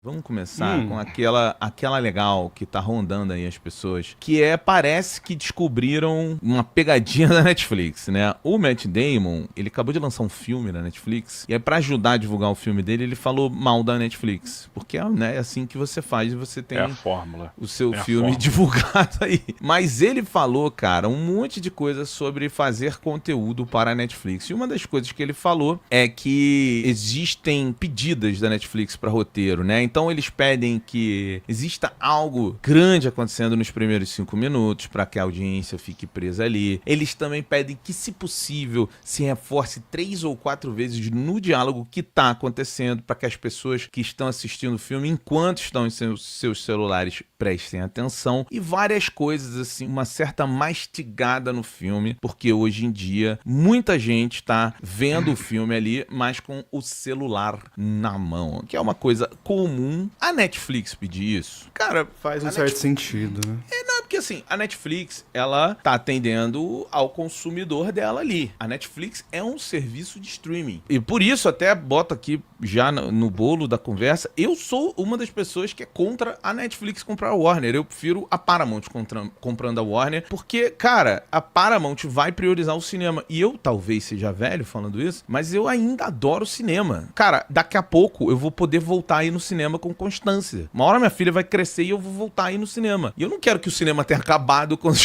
Vamos começar com aquela legal que tá rondando aí as pessoas, que parece que descobriram uma pegadinha da Netflix, né? O Matt Damon, ele acabou de lançar um filme na Netflix, e aí pra ajudar a divulgar o filme dele, ele falou mal da Netflix, porque é assim que você faz, você tem É a fórmula. o seu filme divulgado aí. Mas ele falou, cara, um monte de coisa sobre fazer conteúdo para a Netflix, e uma das coisas que ele falou é que existem pedidas da Netflix para roteiro, né? Então eles pedem que exista algo grande acontecendo nos primeiros 5 minutos para que a audiência fique presa ali. Eles também pedem que, se possível, se reforce 3 ou 4 vezes no diálogo que tá acontecendo para que as pessoas que estão assistindo o filme, enquanto estão em seus celulares, prestem atenção. E várias coisas, assim, uma certa mastigada no filme, porque hoje em dia muita gente tá vendo o filme ali, mas com o celular na mão, que é uma coisa comum. A Netflix pedir isso, cara, faz um certo sentido, né? Não, porque assim, a Netflix, ela tá atendendo ao consumidor dela ali. A Netflix é um serviço de streaming. E por isso, até boto aqui já no bolo da conversa, eu sou uma das pessoas que é contra a Netflix comprar a Warner. Eu prefiro a Paramount comprando a Warner, porque, cara, a Paramount vai priorizar o cinema. E eu talvez seja velho falando isso, mas eu ainda adoro cinema. Cara, daqui a pouco eu vou poder voltar aí no cinema com constância. Uma hora minha filha vai crescer e eu vou voltar aí no cinema. E eu não quero que o cinema tenha acabado quando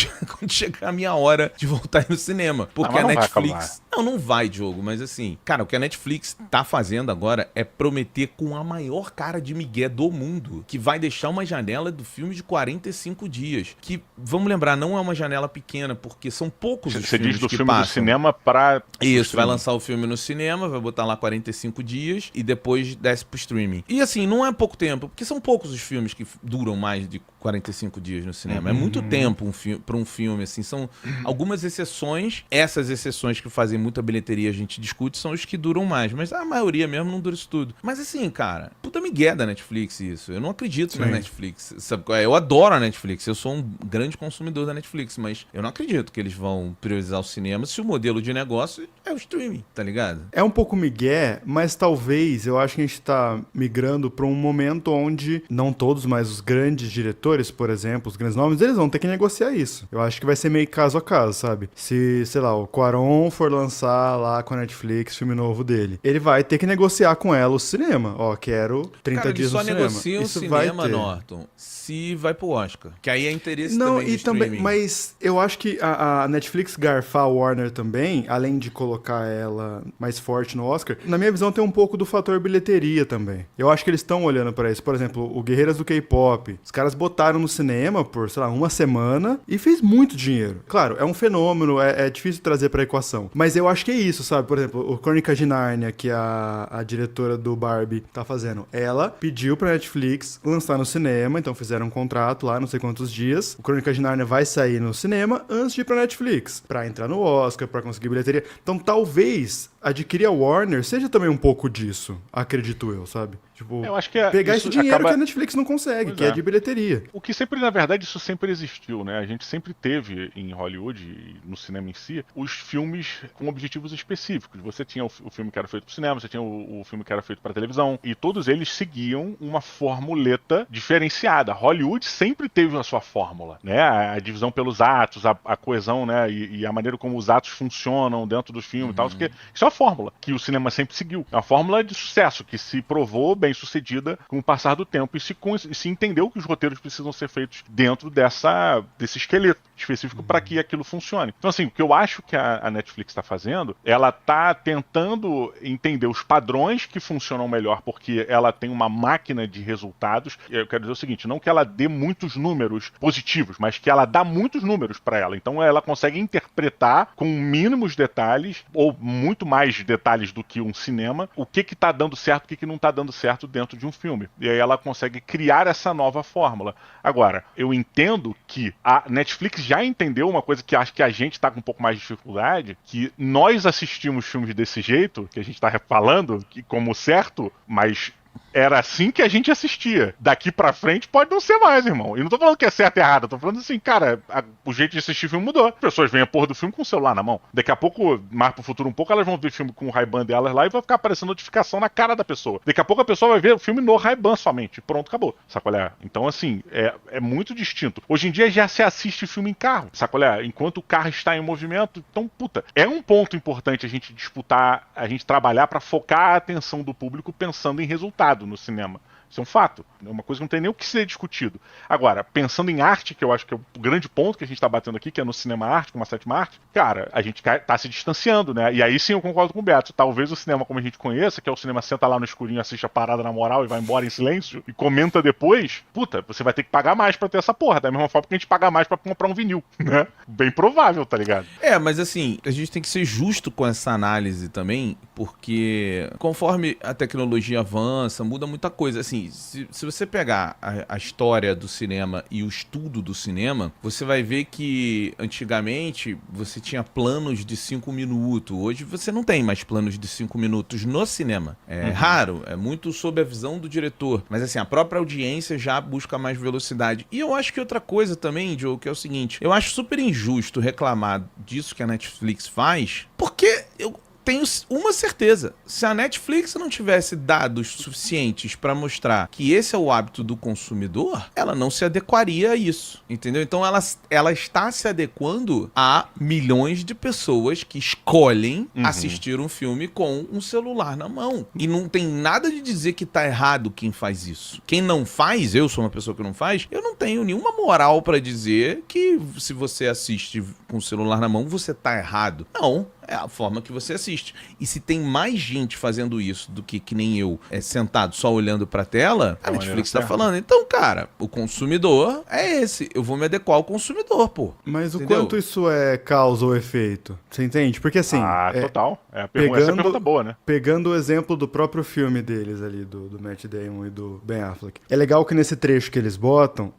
chegar a minha hora de voltar aí no cinema. Porque a Netflix... Não vai, Diogo, mas assim, cara, o que a Netflix tá fazendo agora é prometer com a maior cara de migué do mundo, que vai deixar uma janela do filme de 45 dias. Que, vamos lembrar, não é uma janela pequena, porque são poucos os Você filmes diz do que filme passam. do cinema pra... Isso, vai lançar o filme no cinema, vai botar lá 45 dias e depois desce pro streaming. E assim, não é pouco tempo, porque são poucos os filmes que duram mais de 45 dias no cinema. É muito tempo pra um filme, assim. São algumas exceções. Essas exceções que fazem muita bilheteria, a gente discute, são os que duram mais. Mas a maioria mesmo não dura isso tudo. Mas assim, cara, puta migué da Netflix isso. Eu não acredito na Netflix. Sabe qual é? Eu adoro a Netflix. Eu sou um grande consumidor da Netflix, mas eu não acredito que eles vão priorizar o cinema se o modelo de negócio é o streaming, tá ligado? É um pouco migué, mas talvez eu acho que a gente tá migrando pra um momento onde, não todos, mas os grandes diretores, por exemplo, os grandes nomes, eles vão ter que negociar isso. Eu acho que vai ser meio caso a caso, sabe? Se, sei lá, o Cuarón for lançar lá com a Netflix filme novo dele, ele vai ter que negociar com ela o cinema. Ó, quero 30 dias no cinema. Cara, ele só negocia o cinema, Norton, se vai pro Oscar. Que aí é interesse não, também do e também, streaming. mas eu acho que a Netflix garfar a Warner também, além de colocar ela mais forte no Oscar, na minha visão tem um pouco do fator bilheteria também. Eu acho que eles estão olhando pra isso. Por exemplo, o Guerreiras do K-Pop, os caras botaram no cinema por, sei lá, uma semana e fez muito dinheiro. Claro, é um fenômeno, é difícil trazer pra equação. Mas eu acho que é isso, sabe? Por exemplo, o Crônica de Nárnia, que a diretora do Barbie tá fazendo, ela pediu pra Netflix lançar no cinema, então fizeram um contrato lá, não sei quantos dias. O Crônica de Nárnia vai sair no cinema antes de ir pra Netflix, pra entrar no Oscar, pra conseguir bilheteria. Então talvez adquirir a Warner seja também um pouco disso, acredito eu, sabe? Tipo, eu acho que pegar esse dinheiro que a Netflix não consegue, que é de bilheteria. O que sempre, na verdade, isso sempre existiu, né? A gente sempre teve em Hollywood e no cinema em si, os filmes com objetivos específicos. Você tinha o filme que era feito para o cinema, você tinha o filme que era feito para televisão, e todos eles seguiam uma formuleta diferenciada. Hollywood sempre teve a sua fórmula, né? A divisão pelos atos, a coesão, né? E a maneira como os atos funcionam dentro do filme e tal. Isso é uma fórmula que o cinema sempre seguiu. É uma fórmula de sucesso que se provou bem sucedida com o passar do tempo e se entendeu que os roteiros precisam ser feitos dentro desse esqueleto específico para que aquilo funcione. Então, assim, o que eu acho que a Netflix está fazendo, ela está tentando entender os padrões que funcionam melhor, porque ela tem uma máquina de resultados. Eu quero dizer o seguinte, não que ela dê muitos números positivos, mas que ela dá muitos números para ela. Então, ela consegue interpretar com mínimos detalhes, ou muito mais detalhes do que um cinema, o que está dando certo, o que não está dando certo dentro de um filme. E aí ela consegue criar essa nova fórmula. Agora, eu entendo que a Netflix já entendeu uma coisa que acho que a gente está com um pouco mais de dificuldade, que nós assistimos filmes desse jeito, que a gente está falando que como certo, mas Era assim que a gente assistia. Daqui pra frente pode não ser mais, irmão. E não tô falando que é certo e errado, eu tô falando assim, cara, o jeito de assistir filme mudou. As pessoas veem a porra do filme com o celular na mão. Daqui a pouco, mais pro futuro um pouco, elas vão ver filme com o Ray-Ban delas lá e vai ficar aparecendo notificação na cara da pessoa. Daqui a pouco a pessoa vai ver o filme no Ray-Ban somente. Pronto, acabou. Sabe qual é? Então, assim, é muito distinto. Hoje em dia já se assiste filme em carro. Sabe qual é? Enquanto o carro está em movimento, então, puta, é um ponto importante a gente disputar, a gente trabalhar pra focar a atenção do público pensando em resultado no cinema. Isso é um fato. É uma coisa que não tem nem o que ser discutido. Agora, pensando em arte, que eu acho que é o grande ponto que a gente tá batendo aqui, que é no cinema arte, como a sétima arte, cara, a gente tá se distanciando, né? E aí sim eu concordo com o Beto. Talvez o cinema como a gente conheça, que é o cinema senta lá no escurinho, assiste a parada na moral e vai embora em silêncio e comenta depois, puta, você vai ter que pagar mais pra ter essa porra. Da mesma forma que a gente paga mais pra comprar um vinil, né? Bem provável, tá ligado? Mas assim, a gente tem que ser justo com essa análise também, porque conforme a tecnologia avança, muda muita coisa. Assim, se você pegar a história do cinema e o estudo do cinema, você vai ver que antigamente você tinha planos de 5 minutos. Hoje você não tem mais planos de 5 minutos no cinema. É raro, é muito sob a visão do diretor. Mas assim, a própria audiência já busca mais velocidade. E eu acho que outra coisa também, Joe, que é o seguinte, eu acho super injusto reclamar disso que a Netflix faz, porque eu tenho uma certeza. Se a Netflix não tivesse dados suficientes para mostrar que esse é o hábito do consumidor, ela não se adequaria a isso, entendeu? Então ela está se adequando a milhões de pessoas que escolhem assistir um filme com um celular na mão. E não tem nada de dizer que tá errado quem faz isso. Quem não faz, eu sou uma pessoa que não faz, eu não tenho nenhuma moral para dizer que se você assiste com o celular na mão, você tá errado. Não. É a forma que você assiste. E se tem mais gente fazendo isso do que nem eu, sentado só olhando pra tela, a Netflix tá falando. Então, cara, o consumidor é esse. Eu vou me adequar ao consumidor, pô. Mas entendeu? O quanto isso é causa ou efeito? Você entende? Porque assim... total. Essa é a pergunta boa, né? Pegando o exemplo do próprio filme deles ali, do Matt Damon e do Ben Affleck. É legal que nesse trecho que eles botam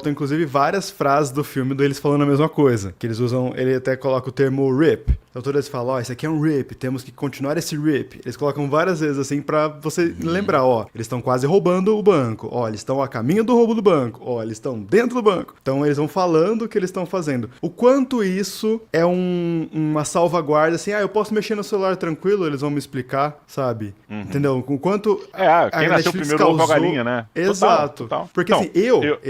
inclusive várias frases do filme deles falando a mesma coisa. Que eles usam, ele até coloca o termo RIP. Então toda vez falam, isso aqui é um RIP, temos que continuar esse RIP. Eles colocam várias vezes assim pra você lembrar, eles estão quase roubando o banco. Eles estão a caminho do roubo do banco. Eles estão dentro do banco. Então eles vão falando o que eles estão fazendo. O quanto isso é uma salvaguarda, assim, eu posso mexer no celular tranquilo, eles vão me explicar, sabe? Entendeu? O quanto quem nasceu primeiro ovo ou a galinha, né? Exato. Total. Porque assim,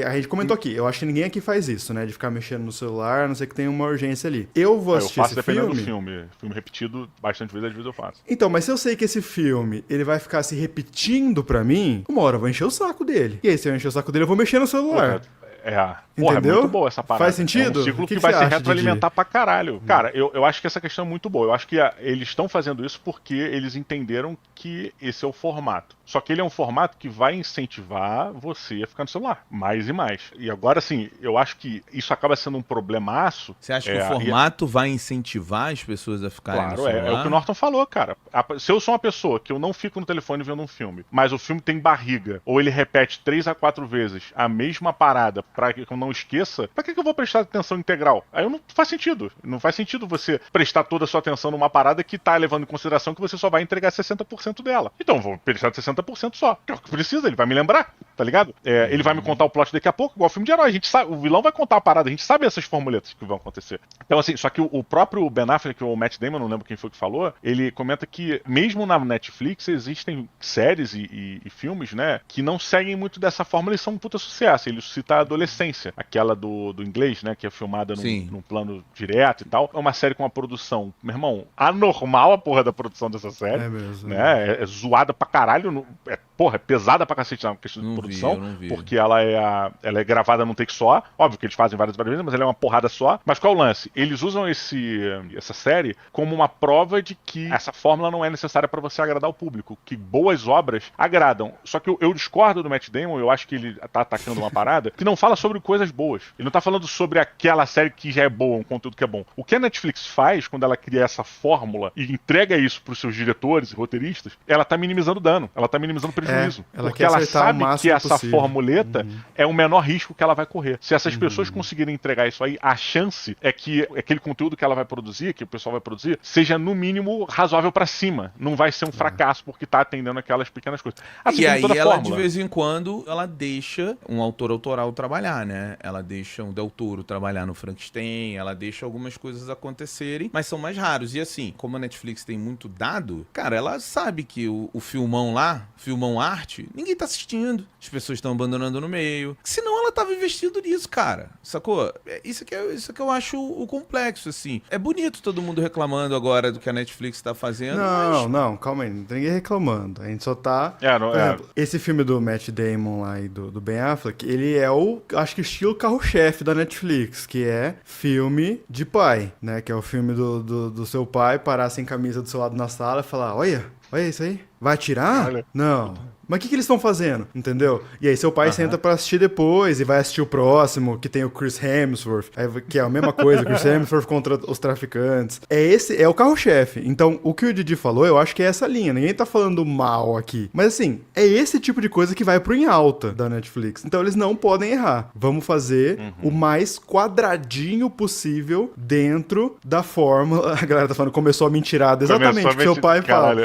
a gente comentou aqui, eu acho que ninguém aqui faz isso, né? De ficar mexendo no celular, a não ser que tenha uma urgência ali. Eu vou assistir esse filme... Filme repetido bastante vezes, às vezes eu faço. Então, mas se eu sei que esse filme, ele vai ficar se repetindo pra mim, uma hora eu vou encher o saco dele. E aí, se eu encher o saco dele, eu vou mexer no celular. Porra, é muito boa essa parada. Faz sentido? É um ciclo que vai se retroalimentar pra caralho. Cara, eu acho que essa questão é muito boa. Eu acho que eles estão fazendo isso porque eles entenderam que esse é o formato. Só que ele é um formato que vai incentivar você a ficar no celular, mais e mais. E agora, assim, eu acho que isso acaba sendo um problemaço. Você acha que o formato vai incentivar as pessoas a ficarem no celular? É o que o Norton falou, cara. Se eu sou uma pessoa que eu não fico no telefone vendo um filme, mas o filme tem barriga, ou ele repete 3 a 4 vezes a mesma parada pra que eu não esqueça, pra que eu vou prestar atenção integral? Aí não faz sentido. Não faz sentido você prestar toda a sua atenção numa parada que tá levando em consideração que você só vai entregar 60% dela. Então, vou prestar 60% só. Que é o que precisa, ele vai me lembrar, tá ligado? Ele vai me contar o plot daqui a pouco, igual filme de herói. A gente sabe, o vilão vai contar a parada, a gente sabe essas formuletas que vão acontecer. Então, assim, só que o próprio Ben Affleck, ou o Matt Damon, não lembro quem foi que falou, ele comenta que, mesmo na Netflix, existem séries e filmes, né, que não seguem muito dessa fórmula e são um puta sucesso. Ele cita a Adolescência, aquela do inglês, né, que é filmada num plano direto e tal. É uma série com uma produção, meu irmão, anormal a porra da produção dessa série. É mesmo. Né? É zoada pra caralho. É pesada pra cacete na questão de produção. Porque ela é gravada num take só. Óbvio que eles fazem várias vezes, mas ela é uma porrada só. Mas qual é o lance? Eles usam essa série como uma prova de que essa fórmula não é necessária pra você agradar o público. Que boas obras agradam. Só que eu discordo do Matt Damon, eu acho que ele tá atacando uma parada que não fala sobre coisas boas. Ele não tá falando sobre aquela série que já é boa, um conteúdo que é bom. O que a Netflix faz quando ela cria essa fórmula e entrega isso pros seus diretores e roteiristas, ela tá minimizando o dano. Ela tá minimizando o prejuízo. Ela porque quer ela acertar sabe o máximo que essa possível. formuleta, é o menor risco que ela vai correr. Se essas pessoas conseguirem entregar isso aí, a chance é que aquele conteúdo que ela vai produzir, que o pessoal vai produzir, seja no mínimo razoável pra cima. Não vai ser um fracasso porque tá atendendo aquelas pequenas coisas. Assim E como aí toda ela, fórmula. de vez em quando, ela deixa um autor autoral trabalhar, né? Ela deixa um Del Toro trabalhar no Frankenstein, ela deixa algumas coisas acontecerem, mas são mais raros. E assim, como a Netflix tem muito dado, cara, ela sabe que o filmão lá, filmão arte, ninguém tá assistindo. As pessoas estão abandonando no meio. Senão ela tava investindo nisso, cara. Sacou? Isso que eu acho o complexo, assim. É bonito todo mundo reclamando agora do que a Netflix tá fazendo, mas... Não, calma aí, não tem ninguém reclamando. A gente só tá. Por exemplo, esse filme do Matt Damon lá e do Ben Affleck, ele é acho que estilo carro-chefe da Netflix, que é filme de pai, né? Que é o filme do seu pai parar sem camisa do seu lado na sala e falar: olha isso aí. Vai atirar? Olha. Não. Mas o que eles estão fazendo? Entendeu? E aí seu pai senta pra assistir depois e vai assistir o próximo, que tem o Chris Hemsworth, que é a mesma coisa, Chris Hemsworth contra os traficantes. É o carro-chefe. Então, o que o Didi falou, eu acho que é essa linha. Ninguém tá falando mal aqui. Mas assim, é esse tipo de coisa que vai pro em alta da Netflix. Então eles não podem errar. Vamos fazer o mais quadradinho possível dentro da fórmula. A galera tá falando, começou a mentirada. Exatamente, o que seu pai fala.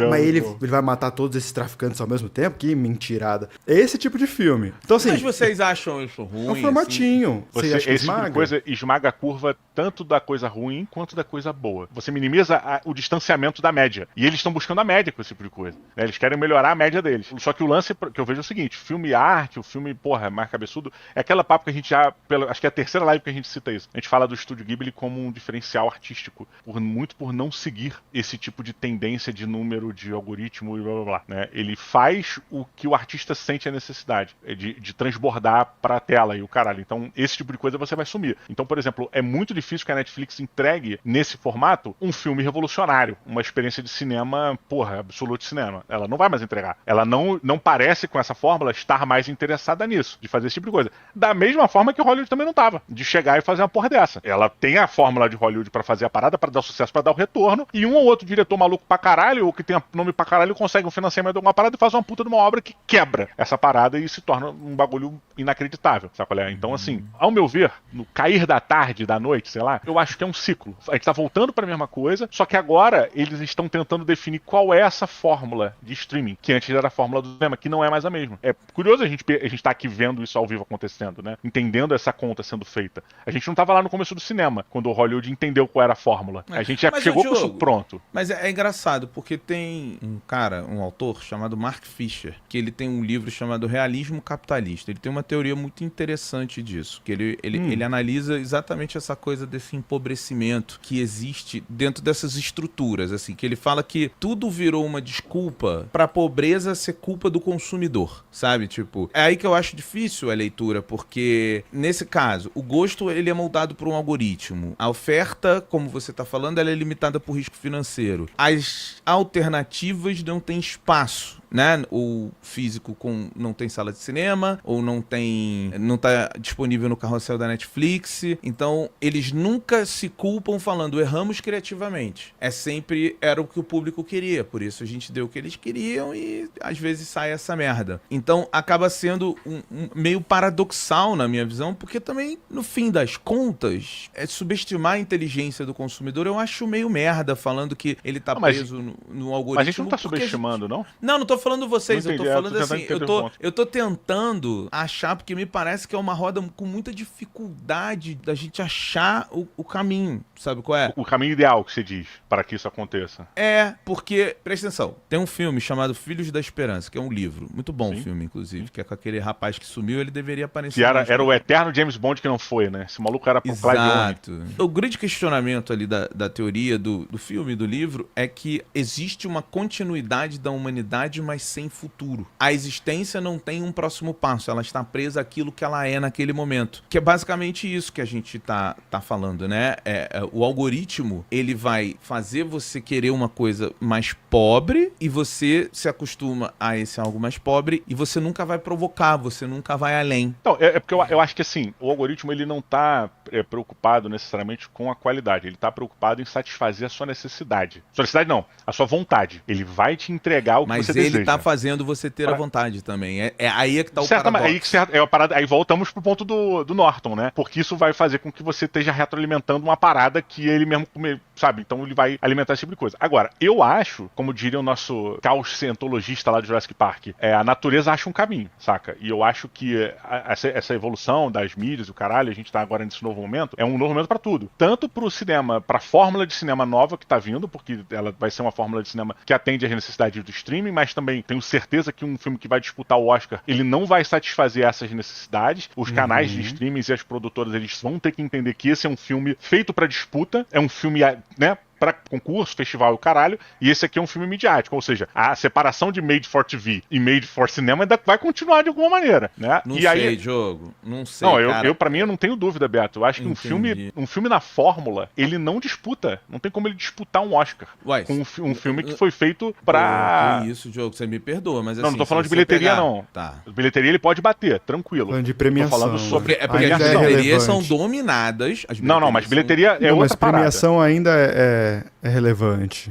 Mas ele vai matar todos esses traficantes ao mesmo tempo? Que mentirada. É esse tipo de filme. Então, assim, Mas vocês acham isso ruim? é um formatinho. Você, acha que esse tipo de coisa esmaga a curva tanto da coisa ruim quanto da coisa boa. Você minimiza o distanciamento da média. E eles estão buscando a média com esse tipo de coisa. Né? Eles querem melhorar a média deles. Só que o lance que eu vejo é o seguinte: filme arte, o filme, mais cabeçudo, é aquela papo que a gente já. Acho que é a terceira live que a gente cita isso. A gente fala do Estúdio Ghibli como um diferencial artístico. Muito por não seguir esse tipo de tendência de número, de algoritmo e blá blá blá. Né? Ele faz o que o artista sente a necessidade de transbordar pra tela e o caralho. Então, esse tipo de coisa você vai sumir. Então, por exemplo, é muito difícil que a Netflix entregue, nesse formato, um filme revolucionário. Uma experiência de cinema, absoluto cinema. Ela não vai mais entregar. Ela não parece, com essa fórmula, estar mais interessada nisso, de fazer esse tipo de coisa. Da mesma forma que Hollywood também não tava, de chegar e fazer uma porra dessa. Ela tem a fórmula de Hollywood pra fazer a parada, pra dar sucesso, pra dar o retorno, e um ou outro diretor maluco pra caralho, ou que tem nome pra caralho, consegue um financiamento de alguma parada e faz uma puta de uma obra que quebra essa parada e se torna um bagulho inacreditável, sabe qual é? Então, assim, ao meu ver, no cair da tarde, da noite, sei lá, eu acho que é um ciclo. A gente tá voltando pra mesma coisa, só que agora eles estão tentando definir qual é essa fórmula de streaming, que antes era a fórmula do cinema, que não é mais a mesma. É curioso a gente tá aqui vendo isso ao vivo acontecendo, né? Entendendo essa conta sendo feita. A gente não tava lá no começo do cinema, quando o Hollywood entendeu qual era a fórmula. A gente já chegou com isso pronto. Mas é engraçado, porque tem um autor chamado Mark Fisher, que ele tem um livro chamado Realismo Capitalista. Ele tem uma teoria muito interessante disso, que ele analisa exatamente essa coisa desse empobrecimento que existe dentro dessas estruturas, assim, que ele fala que tudo virou uma desculpa pra pobreza ser culpa do consumidor, sabe? Tipo, é aí que eu acho difícil a leitura, porque nesse caso, o gosto ele é moldado por um algoritmo. A oferta, como você tá falando, ela é limitada por risco financeiro. As alternativas não têm espaço, né? O físico não tem sala de cinema, ou não tá disponível no carrossel da Netflix. Então, eles nunca se culpam falando, erramos criativamente. Sempre era o que o público queria, por isso a gente deu o que eles queriam e às vezes sai essa merda. Então, acaba sendo meio paradoxal na minha visão, porque também, no fim das contas, subestimar a inteligência do consumidor, eu acho meio merda, falando que ele tá preso no algoritmo. Mas a gente não tá subestimando, não? Não tô falando vocês, eu tô falando assim, eu tô tentando achar, porque me parece que é uma roda com muita dificuldade da gente achar o caminho, sabe qual é? O caminho ideal que você diz para que isso aconteça. É, porque, presta atenção, tem um filme chamado Filhos da Esperança, que é um livro, muito bom o filme, inclusive, que é com aquele rapaz que sumiu, ele deveria aparecer. Que era o eterno James Bond que não foi, né? Esse maluco era pro Clive Owen. O grande questionamento ali da teoria do filme e do livro é que existe uma continuidade da humanidade, mas sem futuro. A existência não tem um próximo passo, ela está presa àquilo que ela é naquele momento. Que é basicamente isso que a gente tá falando, né? O algoritmo, ele vai fazer você querer uma coisa mais pobre e você se acostuma a esse algo mais pobre e você nunca vai provocar, você nunca vai além. Então, porque eu acho que assim, o algoritmo ele não tá preocupado necessariamente com a qualidade. Ele tá preocupado em satisfazer a sua necessidade. Sua necessidade não, a sua vontade. Ele vai te entregar o que Mas você ele deseja. tá fazendo você ter a vontade também. Aí é que tá o Certo, mas paradoxo. aí voltamos pro ponto do Norton, né? Porque isso vai fazer com que você esteja retroalimentando uma parada que ele mesmo, sabe? Então ele vai alimentar esse tipo de coisa. Agora, eu acho, como diria o nosso caos cientologista lá de Jurassic Park, a natureza acha um caminho, saca? E eu acho que essa evolução das mídias e o caralho, a gente tá agora nesse novo momento, é um novo momento pra tudo. Tanto pro cinema, pra fórmula de cinema nova que tá vindo, porque ela vai ser uma fórmula de cinema que atende às necessidades do streaming, mas também tenho certeza que um filme que vai disputar o Oscar, ele não vai satisfazer essas necessidades. Os canais de streaming e as produtoras, eles vão ter que entender que esse é um filme feito pra disputa, é um filme, né, para concurso, festival e o caralho, e esse aqui é um filme midiático, ou seja, a separação de Made for TV e Made for Cinema ainda vai continuar de alguma maneira, né? Não e sei, aí, Diogo. Não sei, não, cara. pra mim eu não tenho dúvida, Beto. Eu acho que um filme na fórmula, ele não disputa. Não tem como ele disputar um Oscar Uai, com um filme que foi feito pra... Que isso, Diogo, você me perdoa, mas Não, assim... não tô falando se de você bilheteria, pegar- não. Tá. Bilheteria ele pode bater, tranquilo. Falando de premiação. Tô falando sobre... É porque Ainda as é bilheterias são relevante. dominadas. As Não, mas são- bilheteria é Não, mas outra parada. premiação ainda é relevante.